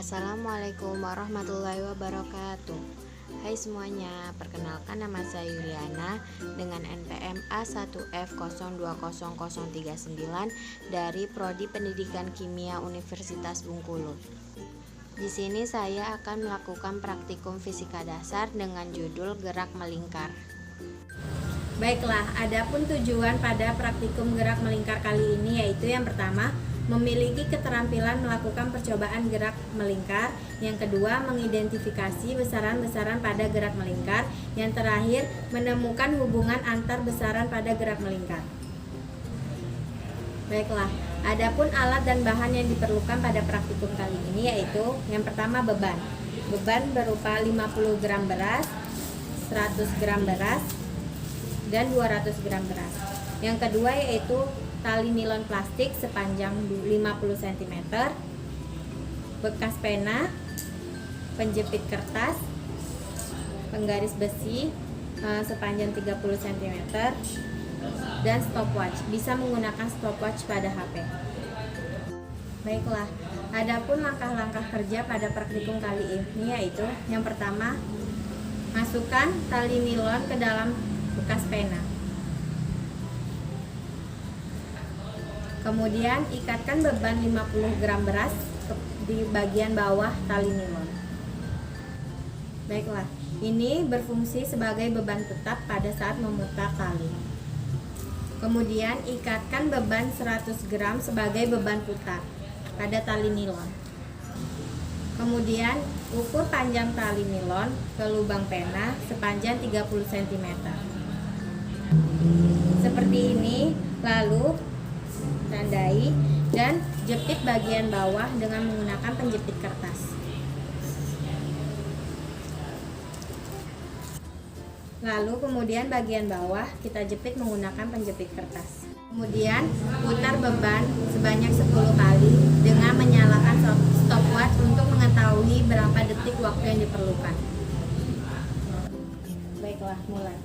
Assalamualaikum warahmatullahi wabarakatuh. Hai semuanya, perkenalkan nama saya Yuliana dengan NPM A1F020039 dari Prodi Pendidikan Kimia Universitas Bengkulu. Di sini saya akan melakukan praktikum fisika dasar dengan judul gerak melingkar. Baiklah, adapun tujuan pada praktikum gerak melingkar kali ini yaitu yang pertama, memiliki keterampilan melakukan percobaan gerak melingkar. Yang kedua, mengidentifikasi besaran-besaran pada gerak melingkar. Yang terakhir, menemukan hubungan antar besaran pada gerak melingkar. Baiklah, adapun alat dan bahan yang diperlukan pada praktikum kali ini yaitu yang pertama beban. Beban berupa 50 gram beras, 100 gram beras, dan 200 gram beras. Yang kedua yaitu tali nilon plastik sepanjang 50 cm, bekas pena, penjepit kertas, penggaris besi sepanjang 30 cm, dan stopwatch. Bisa menggunakan stopwatch pada HP. Baiklah, adapun langkah-langkah kerja pada praktikum kali ini yaitu yang pertama, masukkan tali nilon ke dalam bekas pena. Kemudian ikatkan beban 50 gram beras di bagian bawah tali nilon. Baiklah, ini berfungsi sebagai beban tetap pada saat memutar tali. Kemudian ikatkan beban 100 gram sebagai beban putar pada tali nilon. Kemudian ukur panjang tali nilon ke lubang pena sepanjang 30 cm. Seperti ini, lalu tandai dan jepit bagian bawah dengan menggunakan penjepit kertas. Lalu kemudian bagian bawah kita jepit menggunakan penjepit kertas. Kemudian putar beban sebanyak 10 kali dengan menyalakan stopwatch untuk mengetahui berapa detik waktu yang diperlukan. Baiklah, mulai.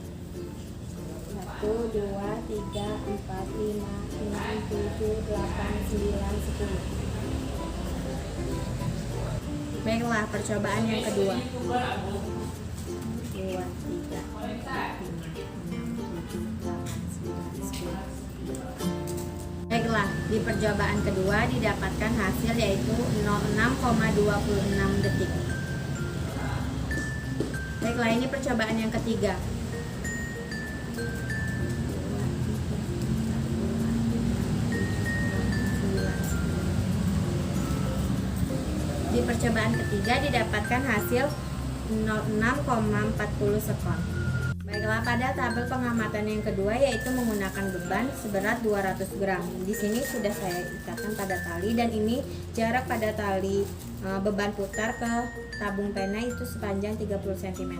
1, 2, 3, 4, 5, 6, 7, 8, 9, 10. Baiklah, percobaan yang kedua. 2, 3, 4, 5, 6, 7, 8, 9, 10. Baiklah, di percobaan kedua didapatkan hasil yaitu 06,26 detik. Baiklah, ini percobaan yang ketiga. Di percobaan ketiga didapatkan hasil 06,40 sekon. Baiklah, pada tabel pengamatan yang kedua yaitu menggunakan beban seberat 200 gram. Di sini sudah saya ikatkan pada tali dan ini jarak pada tali beban putar ke tabung pena itu sepanjang 30 cm.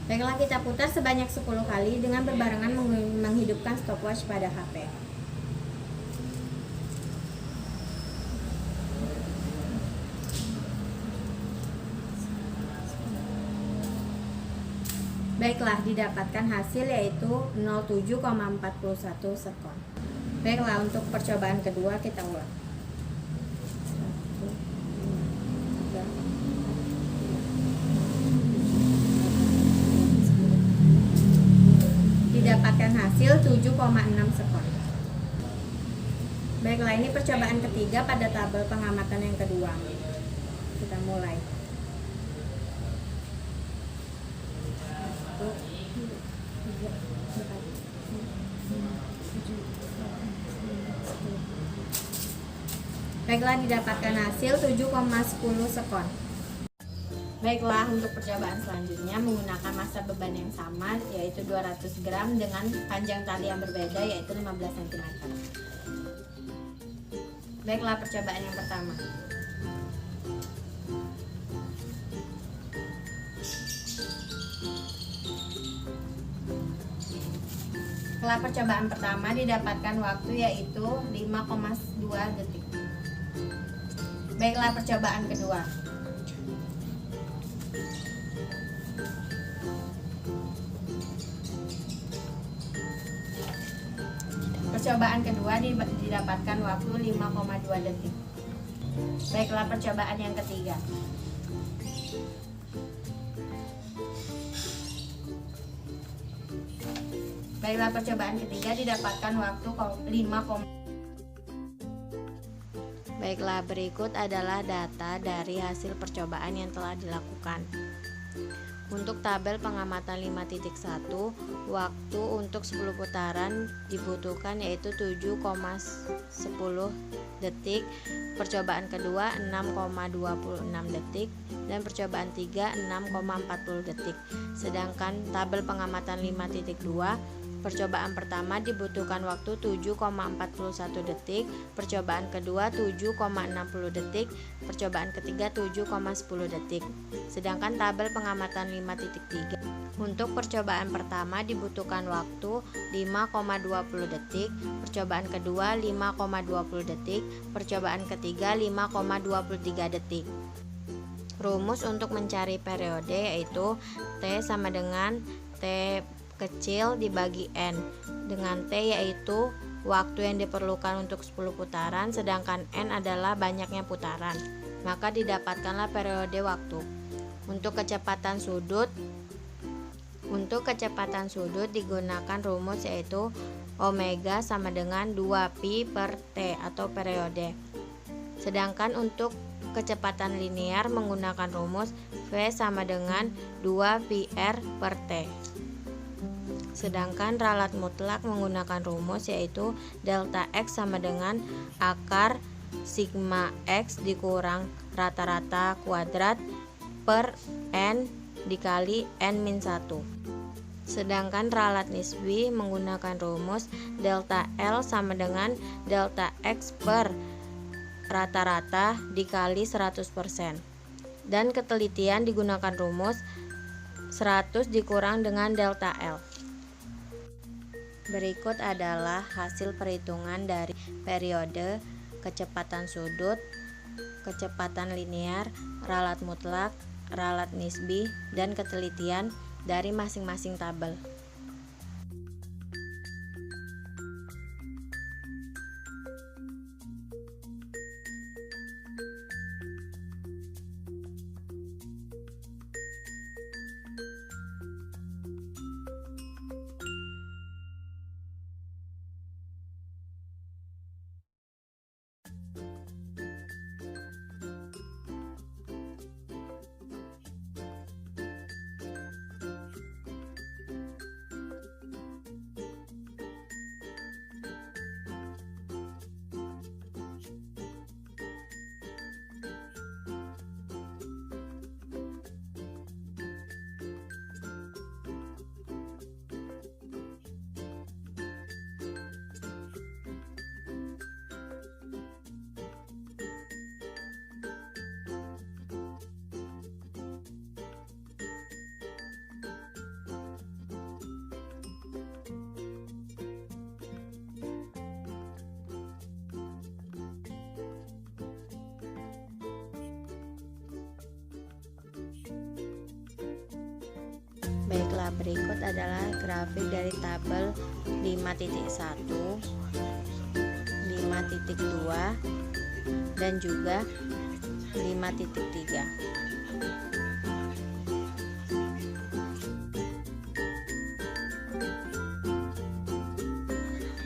Baiklah, kita putar sebanyak 10 kali dengan berbarengan menghidupkan stopwatch pada HP. Baiklah, didapatkan hasil yaitu 07,41 sekon. Baiklah, untuk percobaan kedua kita ulang. 1, 2, 3, 4, 5, 6, 7, 8, 9, 10. Didapatkan hasil 7,6 sekon. Baiklah, ini percobaan ketiga pada tabel pengamatan yang kedua. Kita mulai. 1, 2, 3, 4, 5, 6, 7, 8, 9, 10. Baiklah, didapatkan hasil 7,10 sekon. Baiklah, untuk percobaan selanjutnya menggunakan massa beban yang sama yaitu 200 gram dengan panjang tali yang berbeda yaitu 15 cm. Baiklah, percobaan yang pertama. Setelah percobaan pertama didapatkan waktu yaitu 5,2 detik. Baiklah, percobaan kedua. Percobaan kedua didapatkan waktu 5,2 detik. Baiklah, percobaan yang ketiga. Baiklah, percobaan ketiga didapatkan waktu 5. Baiklah, berikut adalah data dari hasil percobaan yang telah dilakukan. Untuk tabel pengamatan 5.1, waktu untuk 10 putaran dibutuhkan yaitu 7,10 detik, percobaan kedua 6,26 detik, dan percobaan 3 6,40 detik. Sedangkan tabel pengamatan 5.2, percobaan pertama dibutuhkan waktu 7,41 detik, percobaan kedua 7,60 detik, percobaan ketiga 7,10 detik. Sedangkan tabel pengamatan 5.3, untuk percobaan pertama dibutuhkan waktu 5,20 detik, percobaan kedua 5,20 detik, percobaan ketiga 5,23 detik. Rumus untuk mencari periode yaitu T sama dengan T kecil dibagi N, dengan T yaitu waktu yang diperlukan untuk 10 putaran, sedangkan N adalah banyaknya putaran, maka didapatkanlah periode waktu. Untuk kecepatan sudut digunakan rumus yaitu omega sama dengan 2pi per T atau periode. Sedangkan untuk kecepatan linear menggunakan rumus V sama dengan 2πr per T. Sedangkan ralat mutlak menggunakan rumus yaitu delta X sama dengan akar sigma X dikurang rata-rata kuadrat per N dikali N-1. Sedangkan ralat nisbi menggunakan rumus delta L sama dengan delta X per rata-rata dikali 100%. Dan ketelitian digunakan rumus 100 dikurang dengan delta L. Berikut adalah hasil perhitungan dari periode, kecepatan sudut, kecepatan linear, ralat mutlak, ralat nisbi, dan ketelitian dari masing-masing tabel. Baiklah, berikut adalah grafik dari tabel 5.1, 5.2, dan juga 5.3.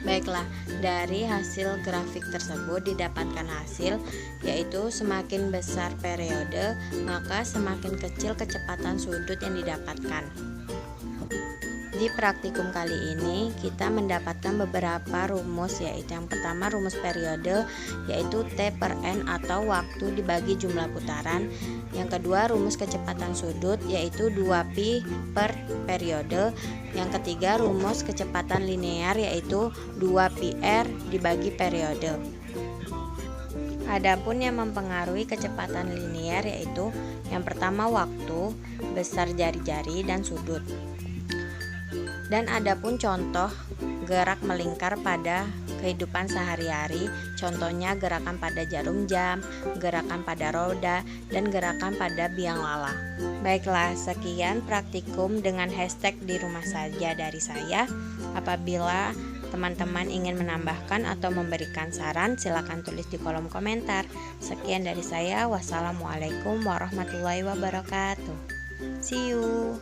Baiklah, dari hasil grafik tersebut didapatkan hasil yaitu semakin besar periode, maka semakin kecil kecepatan sudut yang didapatkan. Di praktikum kali ini kita mendapatkan beberapa rumus, yaitu yang pertama rumus periode yaitu T per N atau waktu dibagi jumlah putaran. Yang kedua rumus kecepatan sudut yaitu 2pi per periode. Yang ketiga rumus kecepatan linear yaitu 2πr dibagi periode. Adapun yang mempengaruhi kecepatan linear yaitu yang pertama waktu, besar jari-jari, dan sudut. Dan adapun contoh gerak melingkar pada kehidupan sehari-hari, contohnya gerakan pada jarum jam, gerakan pada roda, dan gerakan pada biang lala. Baiklah, sekian praktikum dengan hashtag di rumah saja dari saya. Apabila Teman-teman ingin menambahkan atau memberikan saran, silakan tulis di kolom komentar. Sekian dari saya. Wassalamualaikum warahmatullahi wabarakatuh. See you.